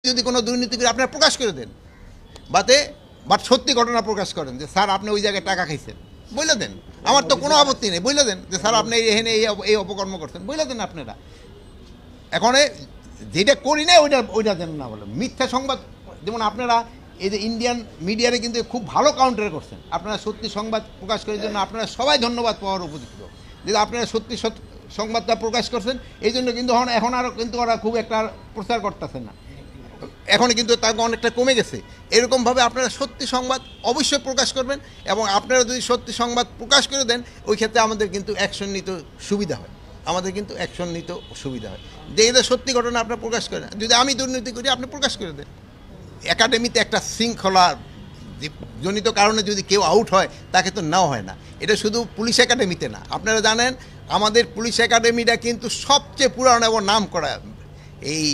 যদি কোনো দুর্নীতি করে আপনারা প্রকাশ করে দেন বাট সত্যি ঘটনা প্রকাশ করেন যে স্যার আপনি ওই জায়গায় টাকা খাইছেন বলে দেন, আমার তো কোনো আপত্তি নেই, বলে দেন যে স্যার আপনি এখানে এই অপকর্ম করছেন, বলে দেন আপনারা। এখন যেটা করি না ওইটা দেন না, বলে মিথ্যা সংবাদ। যেমন আপনারা এই যে ইন্ডিয়ান মিডিয়ারে কিন্তু খুব ভালো কাউন্টার করছেন, আপনারা সত্যি সংবাদ প্রকাশ করার জন্য আপনারা সবাই ধন্যবাদ পাওয়ার উপযুক্ত, যে আপনারা সত্যি সংবাদটা প্রকাশ করছেন। এই জন্য কিন্তু এখন আরও কিন্তু ওরা খুব একটা প্রচার করতেছে না, এখন কিন্তু তাকে অনেকটা কমে গেছে। এরকমভাবে আপনারা সত্যি সংবাদ অবশ্যই প্রকাশ করবেন, এবং আপনারা যদি সত্যি সংবাদ প্রকাশ করে দেন ওই ক্ষেত্রে আমাদের কিন্তু অ্যাকশন নিতে সুবিধা হয়, যে এদের সত্যি ঘটনা আপনারা প্রকাশ করেন। যদি আমি দুর্নীতি করি আপনি প্রকাশ করে দেন। একাডেমিতে একটা শৃঙ্খলার জনিত কারণে যদি কেউ আউট হয় তাকে তো নেওয়া হয় না। এটা শুধু পুলিশ একাডেমিতে না, আপনারা জানেন আমাদের পুলিশ একাডেমিটা কিন্তু সবচেয়ে পুরানো এবং নাম করা। এই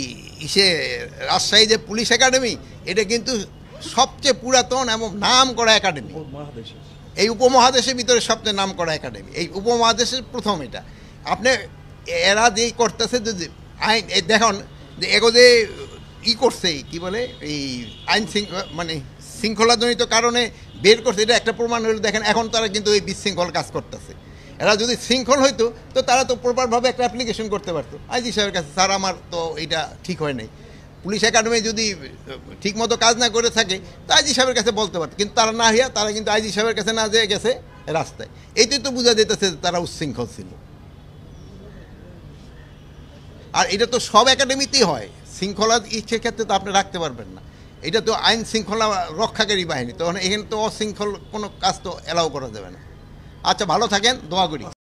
রাজশাহী যে পুলিশ একাডেমি, এটা কিন্তু সবচেয়ে পুরাতন এবং নাম করা একাডেমি, এই উপমহাদেশের ভিতরে সবচেয়ে নাম করা একাডেমি, এই উপমহাদেশের প্রথম। এটা আপনি এরা যেই করতেছে যদি আইন দেখুন যে এগোদে করছে কি বলে এই আইন মানে শৃঙ্খলাজনিত কারণে বের করছে, এটা একটা প্রমাণ হলো। দেখেন এখন তারা কিন্তু এই বিশৃঙ্খল কাজ করতেছে। এরা যদি শৃঙ্খল হইতো তো তারা তো প্রপারভাবে একটা অ্যাপ্লিকেশন করতে পারতো আইজি সাহেবের কাছে, স্যার আমার তো এইটা ঠিক হয় নাই। পুলিশ একাডেমি যদি ঠিকমতো কাজ না করে থাকে তো আইজি সাহেবের কাছে বলতে পারতো, কিন্তু তারা না হইয়া তারা কিন্তু আইজি সাহেবের কাছে না যেয়ে গেছে রাস্তায়। এইটাই তো বোঝা যেতেছে তারা উচ্ছৃঙ্খল ছিল। আর এটা তো সব একাডেমিতেই হয়, শৃঙ্খলা ক্ষেত্রে তো আপনি রাখতে পারবেন না। এটা তো আইন শৃঙ্খলা রক্ষাকারী বাহিনী, তখন এখানে তো অশৃঙ্খল কোনো কাজ তো অ্যালাউ করা যাবে না। আচ্ছা, ভালো থাকেন, দোয়া করি।